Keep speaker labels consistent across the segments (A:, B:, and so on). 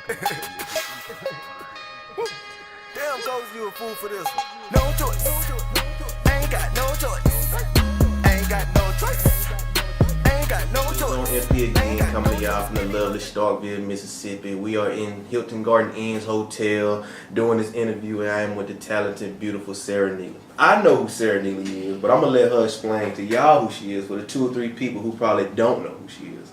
A: Damn, Coach, you a fool for this one. No choice. Ain't got no choice. Ain't got no choice. Ain't got no choice.
B: On FP again, coming to y'all from the lovely Starkville, Mississippi. We are in Hilton Garden Inn's Hotel doing this interview, and I am with the talented, beautiful Sarah Neely. I know who Sarah Neely is, but I'm going to let her explain to y'all who she is for the 2 or 3 people who probably don't know who she is.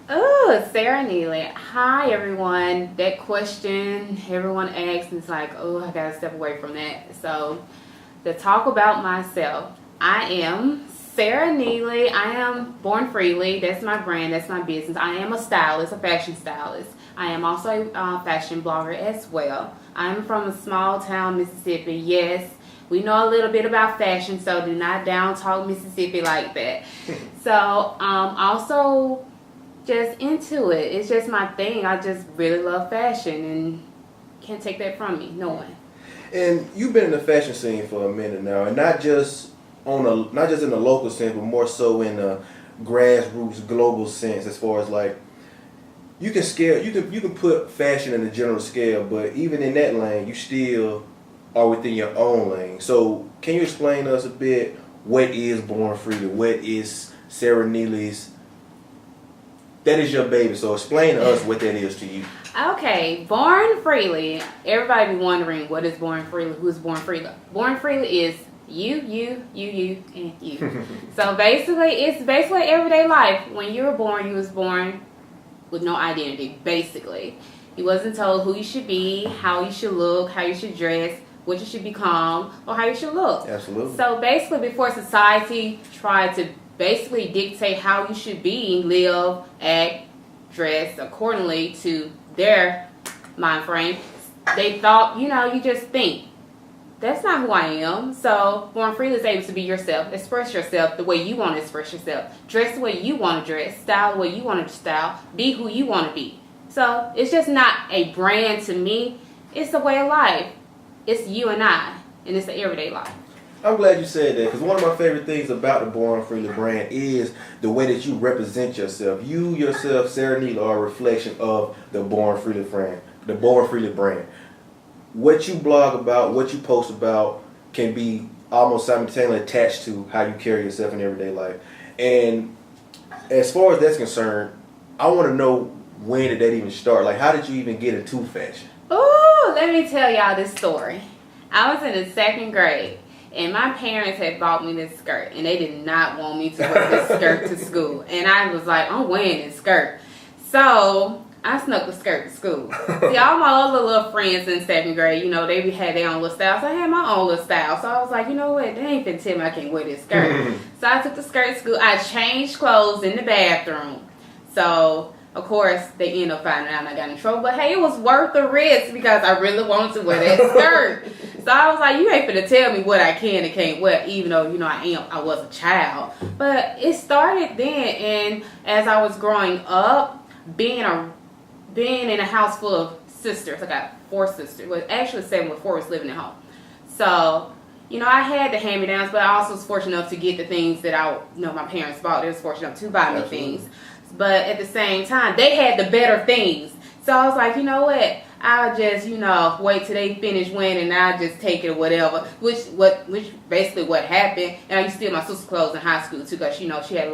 C: Oh, Sarah Neely. Hi, everyone. That question everyone asks is like, oh, I gotta step away from that. So, to talk about myself, I am Sarah Neely. I am born freely. That's my brand. That's my business. I am a stylist, a fashion stylist. I am also a fashion blogger as well. I'm from a small town, Mississippi. Yes, we know a little bit about fashion, so do not down talk Mississippi like that. So, also just into it. It's just my thing. I just really love fashion and can't take that from me. No one.
B: And you've been in the fashion scene for a minute now, and not just in the local sense, but more so in a grassroots global sense, as far as like you can put fashion in the general scale, but even in that lane, you still are within your own lane. So can you explain to us a bit what is Born Freely? What is Sarah Neely's? That is your baby, so explain to us what that is to you.
C: Okay, Born Freely. Everybody be wondering, what is Born Freely? Who's Born Freely? Born Freely is you, and you. So basically, it's basically everyday life. When you were born, you was born with no identity, basically. You wasn't told who you should be, how you should look, how you should dress, what you should become, or how you should look.
B: Absolutely.
C: So basically, before society tried to basically dictate how you should be, live, act, dress accordingly to their mind frame, they thought, you just think. That's not who I am. So Born Freely is able to be yourself, express yourself the way you want to express yourself, dress the way you want to dress, style the way you want to style, be who you want to be. So it's just not a brand to me. It's a way of life. It's you and I, and it's the everyday life.
B: I'm glad you said that, because one of my favorite things about the Born Freely brand is the way that you represent yourself. You yourself, Sarah Neely, are a reflection of the Born Freely brand. The Born Freely brand. What you blog about, what you post about, can be almost simultaneously attached to how you carry yourself in everyday life. And as far as that's concerned, I want to know, when did that even start? Like, how did you even get into fashion?
C: Ooh, let me tell y'all this story. I was in the 2nd grade. And my parents had bought me this skirt, and they did not want me to wear this skirt to school. And I was like, I'm wearing this skirt. So I snuck the skirt to school. See, all my other little friends in 2nd grade, they had their own little style. So I had my own little style. So I was like, you know what? They ain't finna tell me I can't wear this skirt. So I took the skirt to school. I changed clothes in the bathroom. So of course, they ended up finding out and I got in trouble. But hey, it was worth the risk because I really wanted to wear that skirt. So I was like, you ain't finna tell me what I can and can't wear, even though, I was a child. But it started then, and as I was growing up, being in a house full of sisters, I got 4 sisters. Well, actually 7, but 4 was living at home. So, I had the hand-me-downs, but I also was fortunate enough to get the things that my parents bought. They was fortunate enough to buy me things. But at the same time, they had the better things. So I was like, you know what? I'll just, wait till they finish winning and I'll just take it or whatever. Which basically what happened. And I used to steal my sister's clothes in high school too, because, she had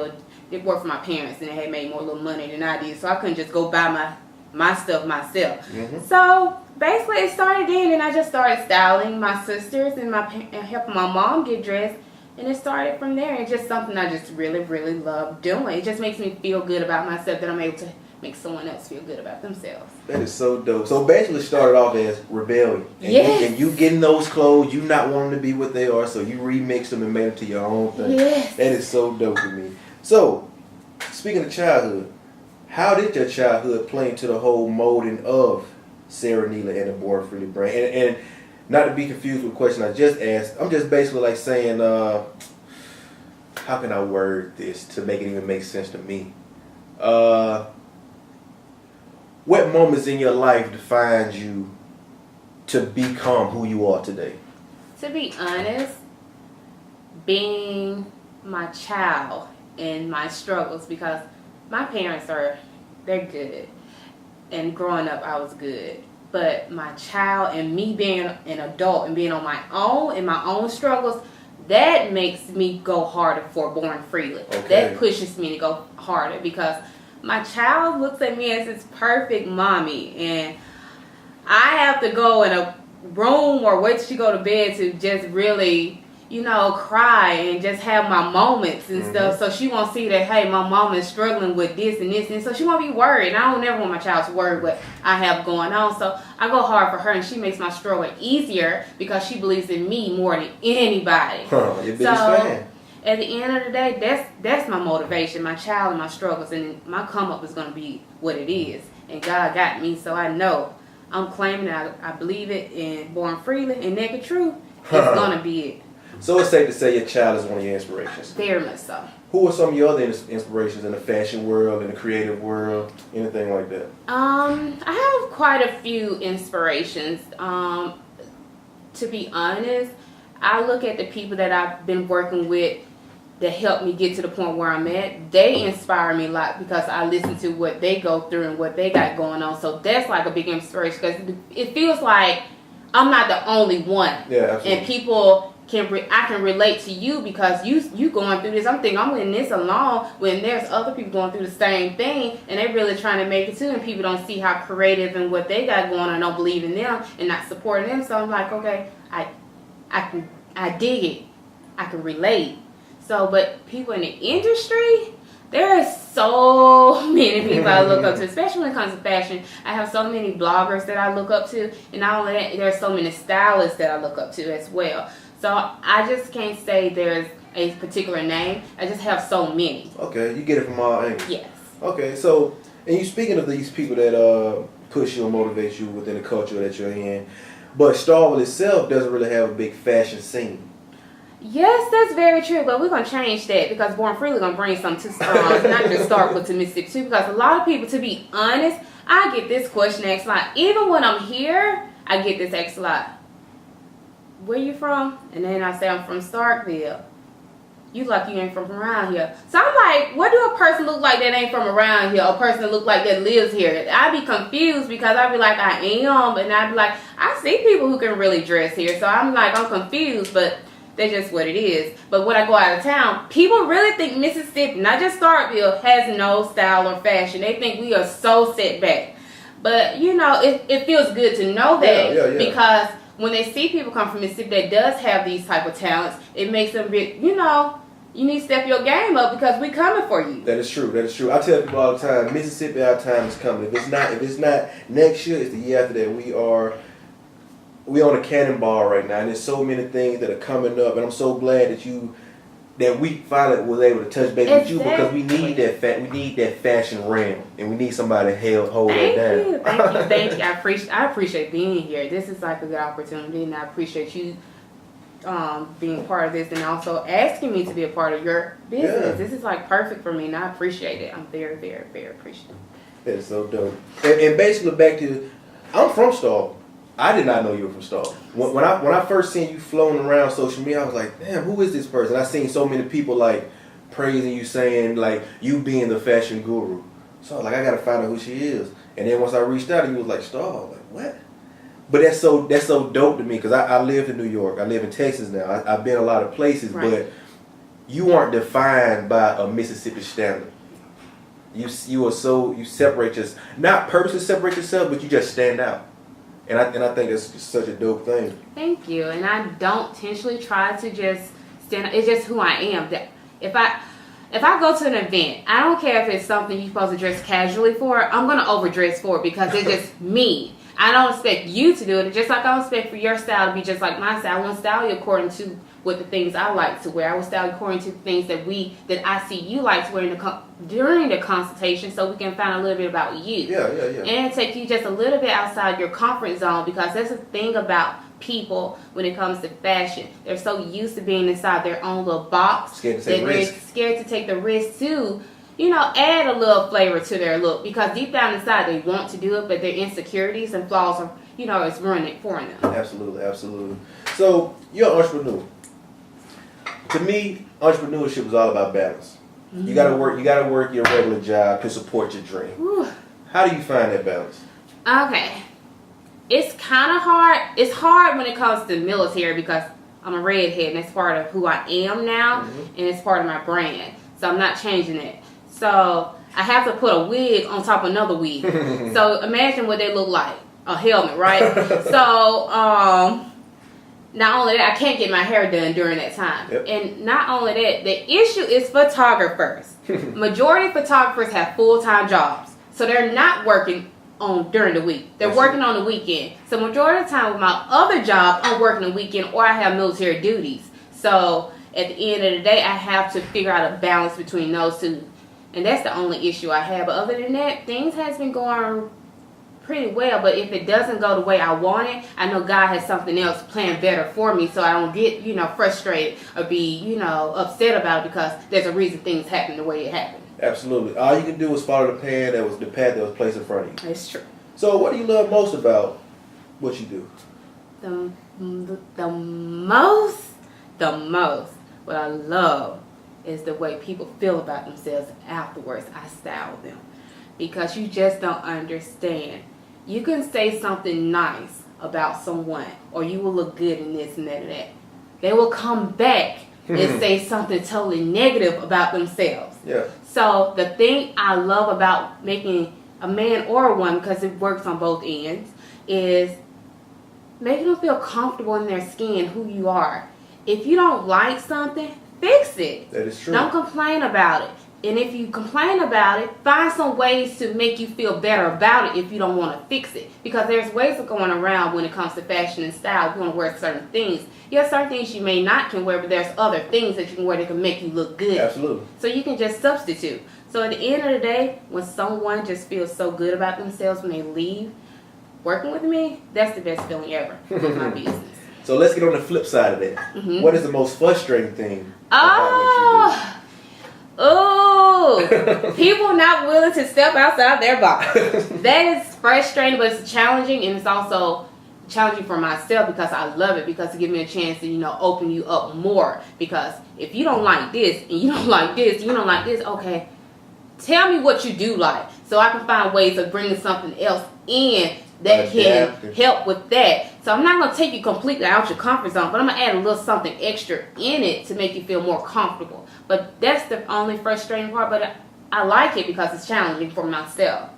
C: it worked for my parents and they had made more little money than I did. So I couldn't just go buy my stuff myself. Mm-hmm. So basically it started then, and I just started styling my sisters and helping my mom get dressed. And it started from there. It's just something I just really, really love doing. It just makes me feel good about myself that I'm able to make someone else feel good about themselves.
B: That is so dope. So basically it started off as rebellion. And
C: yes.
B: And you getting those clothes, you not wanting to be what they are, so you remixed them and made them to your own thing.
C: Yes.
B: That is so dope to me. So, speaking of childhood, how did your childhood play into the whole molding of Sarah Neely and the Born Freely brand? And not to be confused with the question I just asked, I'm just basically like saying, how can I word this to make it even make sense to me? What moments in your life defined you to become who you are today?
C: To be honest, being my child and my struggles, because my parents they're good. and growing up I was good. But my child and me being an adult and being on my own and my own struggles, that makes me go harder for Born Freely.
B: Okay.
C: That pushes me to go harder because my child looks at me as this perfect mommy, and I have to go in a room or wait till she go to bed to just really, cry and just have my moments and stuff. So she won't see that, hey, my mom is struggling with this and this, and so she won't be worried. And I don't ever want my child to worry what I have going on. So I go hard for her, and she makes my struggle easier because she believes in me more than anybody.
B: Your biggest fan.
C: At the end of the day, that's my motivation, my child and my struggles, and my come up is going to be what it is. And God got me, so I know I'm claiming it. I believe it, and Born Freely and Naked Truth, it's going to be it.
B: So it's safe to say your child is one of your inspirations.
C: Very much so.
B: Who are some of your other inspirations in the fashion world, in the creative world, anything like that?
C: I have quite a few inspirations. To be honest, I look at the people that I've been working with that helped me get to the point where I'm at. They inspire me a lot because I listen to what they go through and what they got going on. So that's like a big inspiration because it feels like I'm not the only one.
B: Yeah, absolutely.
C: And people I can relate to you because you going through this. I'm thinking I'm in this alone when there's other people going through the same thing and they're really trying to make it too, and people don't see how creative and what they got going on, don't believe in them and not supporting them. So I'm like, okay, I dig it. I can relate. So, but people in the industry, there are so many people I look up to, especially when it comes to fashion. I have so many bloggers that I look up to, and not only that, there are so many stylists that I look up to as well. So I just can't say there's a particular name. I just have so many.
B: Okay, you get it from all angles.
C: Yes.
B: Okay, so, and you speaking of these people that push you and motivate you within the culture that you're in, but Starkville itself doesn't really have a big fashion scene.
C: Yes, that's very true, but we're going to change that because Born Freely going to bring something to not just Starkville to Mississippi too, because a lot of people, to be honest, I get this question asked a lot. Even when I'm here, I get this asked a lot. Where you from? And then I say I'm from Starkville. You like you ain't from around here. So I'm like, what do a person look like that ain't from around here? A person that look like that lives here? I be confused because I be like, I am, and I be like, I see people who can really dress here. So I'm like, I'm confused, but that's just what it is. But when I go out of town, people really think Mississippi, not just Starkville, has no style or fashion. They think we are so set back. But, it feels good to know that because when they see people come from Mississippi that does have these type of talents, it makes them be, you need to step your game up because we coming for you.
B: That is true. I tell people all the time, Mississippi, our time is coming. If it's not next year, it's the year after that. We on a cannonball right now, and there's so many things that are coming up, and I'm so glad that we finally was able to touch base with you because we need that fashion realm, and we need somebody to hold that down.
C: Thank you. I appreciate being here. This is like a good opportunity, and I appreciate you being part of this and also asking me to be a part of your business. Yeah. This is like perfect for me, and I appreciate it. I'm very, very, very appreciative.
B: That's so dope. And basically back to, I'm from Starkville. I did not know you were from Starkville. When I first seen you floating around social media, I was like, damn, who is this person? I seen so many people like praising you, saying like you being the fashion guru. So I was like, I gotta find out who she is. And then once I reached out, he was like, Starkville. I was like, what? But that's so dope to me because I lived in New York. I live in Texas now. I've been a lot of places, right. But you aren't defined by a Mississippi standard. You separate not purposely separate yourself, but you just stand out. And I think it's such a dope thing.
C: Thank you. And I don't intentionally try to just stand out. It's just who I am. If I go to an event, I don't care if it's something you're supposed to dress casually for, I'm going to overdress for it because it's just me. I don't expect you to do it. Just like I don't expect for your style to be just like my style. I want to style you according to what the things I like to wear. I will style you according to the things that I see you like to wear during the consultation so we can find a little bit about you.
B: Yeah.
C: And take you just a little bit outside your comfort zone because that's the thing about people when it comes to fashion. They're so used to being inside their own little box.
B: Scared to take risk.
C: They're scared to take the risk too. Add a little flavor to their look because deep down inside they want to do it, but their insecurities and flaws are, it's ruining it for them.
B: Absolutely. So you're an entrepreneur. To me, entrepreneurship is all about balance. Mm-hmm. You gotta work your regular job to support your dream.
C: Whew.
B: How do you find that balance?
C: Okay. It's kind of hard. It's hard when it comes to military because I'm a redhead and it's part of who I am now, and it's part of my brand. So I'm not changing it. So I have to put a wig on top of another wig. So imagine what they look like. A helmet, right? So not only that, I can't get my hair done during that time.
B: Yep.
C: And not only that, the issue is photographers. Majority of photographers have full-time jobs. So they're not working during the week. They're working on the weekend. So majority of the time with my other job, I'm working the weekend or I have military duties. So at the end of the day, I have to figure out a balance between those two. And that's the only issue I have. But other than that, things has been going pretty well. But if it doesn't go the way I want it, I know God has something else planned better for me, so I don't get, frustrated or be, upset about it because there's a reason things happen the way it happened.
B: Absolutely. All you can do is follow the path that was placed in front of you.
C: It's true.
B: So what do you love most about what you do?
C: The most what I love is the way people feel about themselves afterwards I style them. Because you just don't understand. You can say something nice about someone, or you will look good in this and that and that. They will come back and say something totally negative about themselves.
B: Yeah.
C: So the thing I love about making a man or a woman, because it works on both ends, is making them feel comfortable in their skin, who you are. If you don't like something, fix it.
B: That is true.
C: Don't complain about it. And if you complain about it, find some ways to make you feel better about it if you don't want to fix it. Because there's ways of going around when it comes to fashion and style. If you want to wear certain things. Yes, certain things you may not can wear, but there's other things that you can wear that can make you look good.
B: Absolutely.
C: So you can just substitute. So at the end of the day, when someone just feels so good about themselves when they leave working with me, that's the best feeling ever in my business.
B: So let's get on the flip side of that.
C: Mm-hmm.
B: What is the most frustrating thing about what you do?
C: Oh, people not willing to step outside their box. That is frustrating, but it's challenging, and it's also challenging for myself because I love it, because it gives me a chance to, open you up more. Because if you don't like this, and you don't like this, and you don't like this, okay, tell me what you do like, so I can find ways of bringing something else in that can help with that. So I'm not going to take you completely out your comfort zone, but I'm going to add a little something extra in it to make you feel more comfortable. But that's the only frustrating part, but I like it because it's challenging for myself.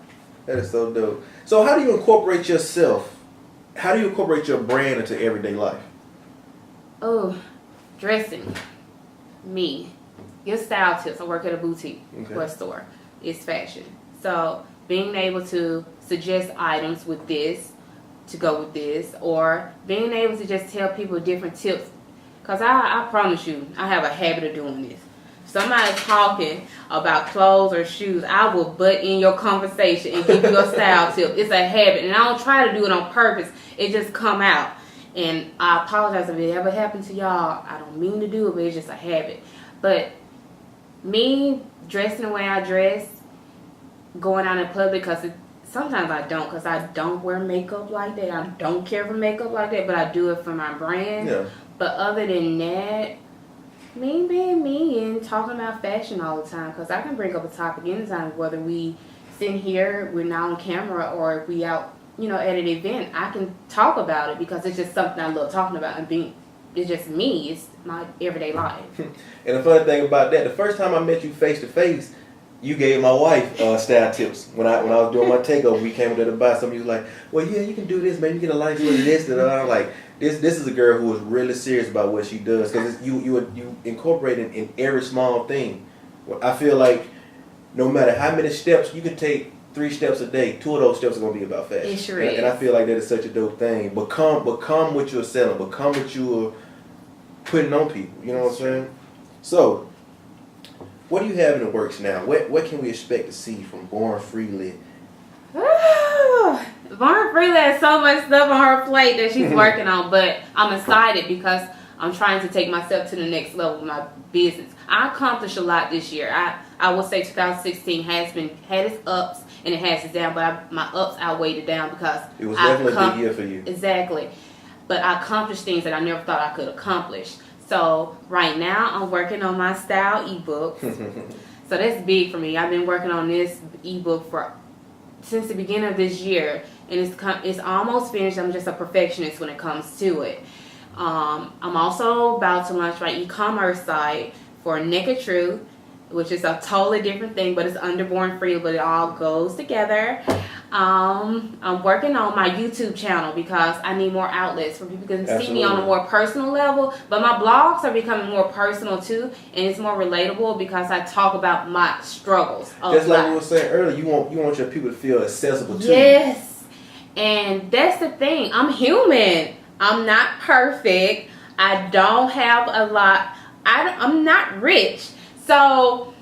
B: That is so dope. So how do you incorporate yourself? How do you incorporate your brand into everyday life?
C: Oh, dressing. Me. Your style tips. I work at a boutique or a store. It's fashion. So being able to suggest items with this, to go with this, or being able to just tell people different tips. Because I promise you, I have a habit of doing this. Somebody's talking about clothes or shoes, I will butt in your conversation and give you a style tip. It's a habit, and I don't try to do it on purpose. It just come out. And I apologize if it ever happened to y'all. I don't mean to do it, but it's just a habit. But me dressing the way I dress, going out in public, because sometimes I don't, because I don't wear makeup like that. I don't care for makeup like that, but I do it for my brand. Yeah. But other than that, me being me and talking about fashion all the time, because I can bring up a topic anytime, whether we sit here, we're not on camera, or if we out, at an event, I can talk about it because it's just something I love talking about, and it's just me. It's my everyday life.
B: And the funny thing about that, the first time I met you face to face, you gave my wife style tips. When I was doing my takeover, we came up there to buy something. You was like, well, yeah, you can do this, man. You get a license with this. And I'm like, this is a girl who is really serious about what she does, because you incorporate it in every small thing. I feel like no matter how many steps, you can take 3 steps a day. 2 of those steps are going to be about fashion.
C: It sure is.
B: And I feel like that is such a dope thing. Become what you're selling. Become what you're putting on people. You know what I'm saying? So, what do you have in the works now? What can we expect to see from Born Freely?
C: Born Freely has so much stuff on her plate that she's working on, but I'm excited because I'm trying to take myself to the next level with my business. I accomplished a lot this year. I would say 2016 had its ups and it has its downs, but my ups outweighed the down because
B: it was definitely a good year for you.
C: Exactly. But I accomplished things that I never thought I could accomplish. So right now I'm working on my style ebook. So that's big for me. I've been working on this ebook since the beginning of this year, and it's almost finished. I'm just a perfectionist when it comes to it. I'm also about to launch my e-commerce site for Naked Truth, which is a totally different thing, but it's underborn free, but it all goes together. I'm working on my YouTube channel because I need more outlets for people to see me on a more personal level. But my blogs are becoming more personal too, and it's more relatable because I talk about my struggles.
B: Just like we were saying earlier, you want your people to feel accessible to you.
C: Yes, and that's the thing. I'm human. I'm not perfect. I don't have a lot. I'm not rich, so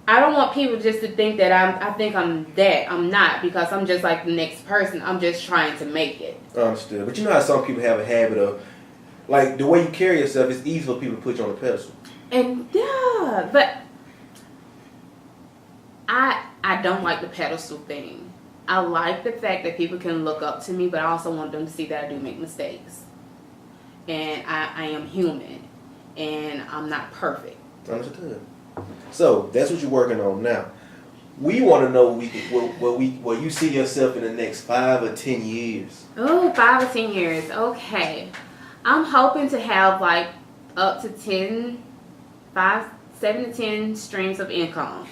C: I don't want people just to think that I think I'm that. I'm not, because I'm just like the next person. I'm just trying to make it.
B: Understood. But you know how some people have a habit of, like, the way you carry yourself, it's easy for people to put you on a pedestal.
C: And yeah, but I don't like the pedestal thing. I like the fact that people can look up to me, but I also want them to see that I do make mistakes. And I am human. And I'm not perfect.
B: Understood. So that's what you're working on now. We want to know where you see yourself in the next 5 or 10 years.
C: Oh, 5 or 10 years. Okay. I'm hoping to have like up to 7 to 10 streams of income.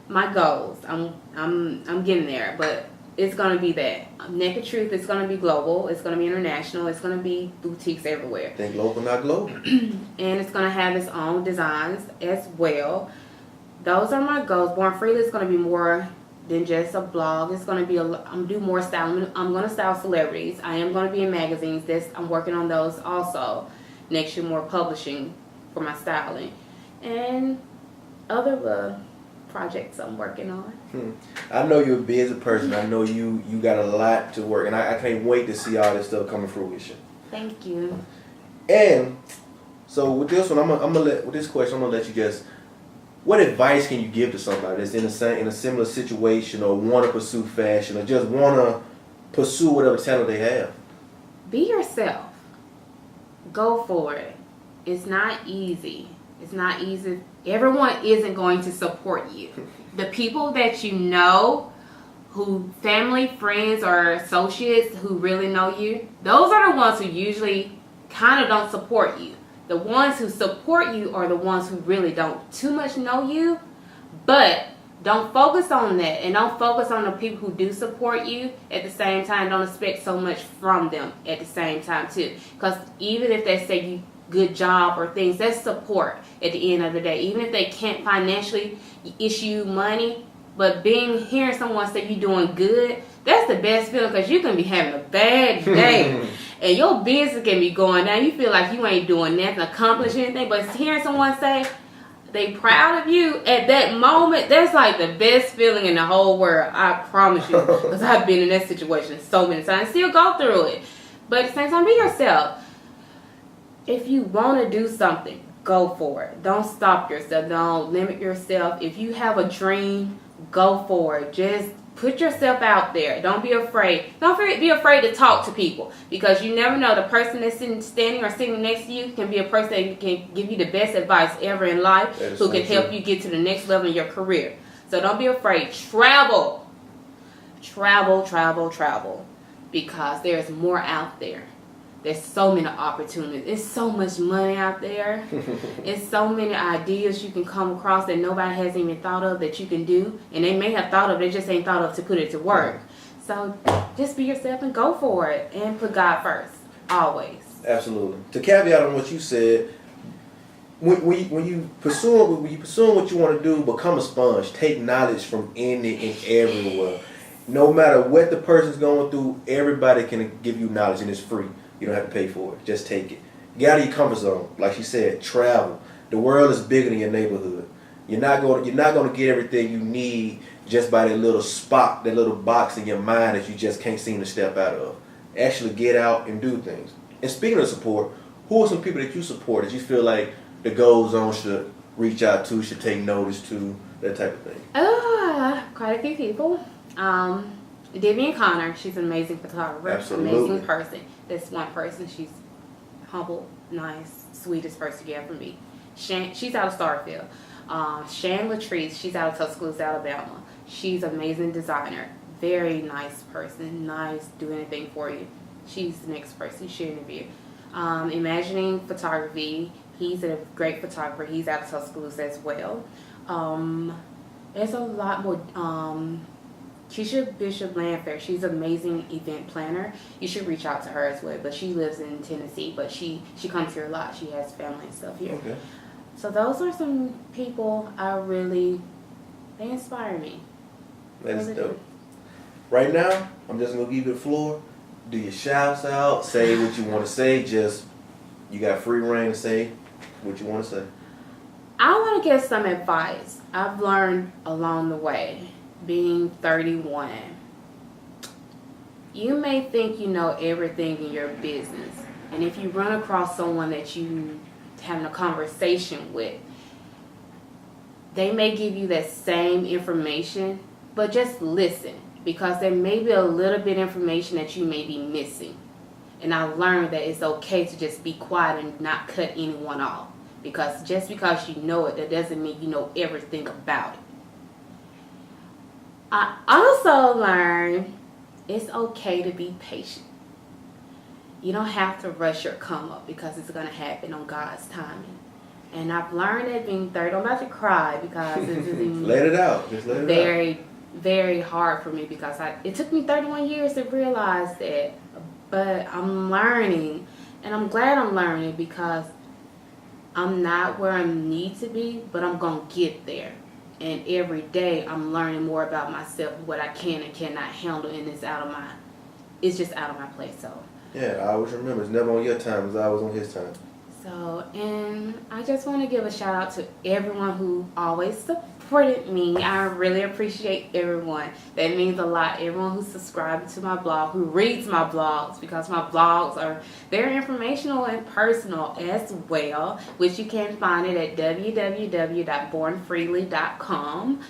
C: My goals. I'm getting there, but it's gonna be that. Naked Truth is gonna be global. It's gonna be international. It's gonna be boutiques everywhere.
B: Think local, not global.
C: And it's gonna have its own designs as well. Those are my goals. Born Freely is gonna be more than just a blog. It's gonna be I'm do more styling. I'm gonna style celebrities. I am gonna be in magazines. I'm working on those also. Next year, more publishing for my styling and other projects I'm working on.
B: I know you're a busy person. I know you got a lot to work, and I can't wait to see all this stuff come to fruition.
C: Thank you.
B: And so with this one, with this question, I'm gonna let you just. What advice can you give to somebody that's in a similar situation, or want to pursue fashion, or just want to pursue whatever talent they have?
C: Be yourself. Go for it. It's not easy. It's not easy. Everyone isn't going to support you. The people that you know, who family, friends, or associates who really know you, those are the ones who usually kind of don't support you. The ones who support you are the ones who really don't too much know you, but don't focus on that, and don't focus on the people who do support you. At the same time, don't expect so much from them at the same time too, because even if they say you good job or things, that's support at the end of the day. Even if they can't financially issue you money, but hearing someone say you're doing good, that's the best feeling, because you can be having a bad day and your business can be going down. You feel like you ain't doing nothing, accomplishing anything, but hearing someone say they proud of you at that moment, that's like the best feeling in the whole world. I promise you, because I've been in that situation so many times. Still go through it, but at the same time, be yourself. If you want to do something, go for it. Don't stop yourself. Don't limit yourself. If you have a dream, go for it. Just put yourself out there. Don't be afraid. Don't be afraid to talk to people, because you never know. The person that's standing or sitting next to you can be a person that can give you the best advice ever in life, who can help you get to the next level in your career. So don't be afraid. Travel. Travel, travel, travel, because there's more out there. There's so many opportunities. There's so much money out there. It's so many ideas you can come across that nobody hasn't even thought of that you can do. And they may have thought of, they just ain't thought of to put it to work. So just be yourself and go for it. And put God first. Always.
B: Absolutely. To caveat on what you said, when you pursuing what you want to do, become a sponge. Take knowledge from any and everywhere. No matter what the person's going through, everybody can give you knowledge, and it's free. You don't have to pay for it. Just take it. Get out of your comfort zone. Like she said, travel. The world is bigger than your neighborhood. You're not going to get everything you need just by that little spot, that little box in your mind that you just can't seem to step out of. Actually get out and do things. And speaking of support, who are some people that you support that you feel like the Gold Zone should reach out to, should take notice to, that type of thing?
C: Quite a few people. Vivian Connor, she's an amazing photographer.
B: Absolutely.
C: Amazing person. That's one person. She's humble, nice, sweetest person you ever meet. She's out of Starfield. Shan Latrice, she's out of Tuscaloosa, Alabama. She's an amazing designer. very nice person, nice, do anything for you. She's the next person you should interview. Imagining Photography, he's a great photographer. He's out of Tuscaloosa as well. There's a lot more. Keisha Bishop Landfair, she's an amazing event planner. You should reach out to her as well. But she lives in Tennessee, but she comes here a lot. She has family and stuff here.
B: Okay.
C: So those are some people they inspire me.
B: That's dope. Right now, I'm just gonna give you the floor. Do your shouts out. Say what you want to say. Just you got free reign to say what you want to say.
C: I want to give some advice I've learned along the way, being 31. You may think you know everything in your business, and if you run across someone that you having a conversation with, they may give you that same information, but just listen, because there may be a little bit of information that you may be missing. And I learned that it's okay to just be quiet and not cut anyone off, because just because you know it, that doesn't mean you know everything about it. I also learned it's okay to be patient. You don't have to rush your come up, because it's going to happen on God's timing. And I've learned that being 30, I'm about to cry because it's
B: let it out. Just let it
C: very, very hard for me, because it took me 31 years to realize that. But I'm learning, and I'm glad I'm learning, because I'm not where I need to be, but I'm going to get there. And every day I'm learning more about myself, what I can and cannot handle, and it's just out of my place. So
B: yeah, I always remember, it's never on your time, it's always on his time.
C: So, and I just want to give a shout out to everyone who always supported me. I really appreciate everyone. That means a lot. Everyone who subscribed to my blog, who reads my blogs, because my blogs are very informational and personal as well, which you can find it at www.bornfreely.com.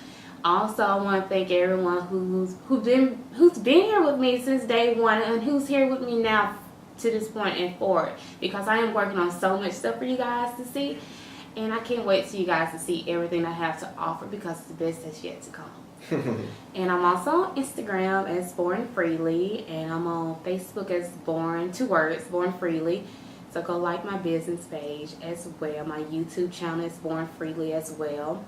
C: Also, I want to thank everyone who's been here with me since day one, and who's here with me now to this point and forward, because I am working on so much stuff for you guys to see, and I can't wait for you guys to see everything I have to offer, because the best has yet to come. And I'm also on Instagram as Born Freely, and I'm on Facebook as Born Freely. So go like my business page as well. My YouTube channel is Born Freely as well.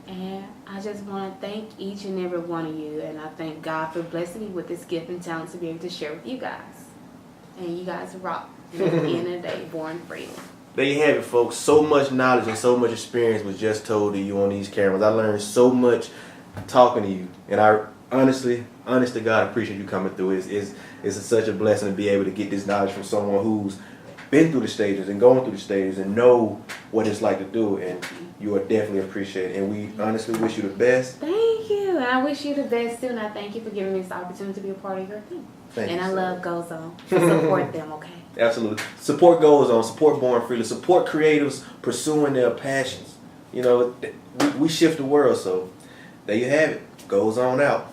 C: And I just want to thank each and every one of you, and I thank God for blessing me with this gift and talent to be able to share with you guys. And you guys rock. And at the end of the day, Born Freely.
B: There you have it, folks. So much knowledge and so much experience was just told to you on these cameras. I learned so much talking to you, and I honest to God, appreciate you coming through. It's such a blessing to be able to get this knowledge from someone who's been through the stages and going through the stages and know what it's like to do it, and you are definitely appreciated. And we honestly wish you the best.
C: Thank you. And I wish you the best too, and I thank you for giving me this opportunity to be a part of your thing.
B: Thank
C: and
B: you,
C: I
B: sir.
C: love Goes On. Support them, okay?
B: Absolutely. Support Goes On. Support Born Freely. Support creatives pursuing their passions. You know, we shift the world, so there you have it. Goes On out.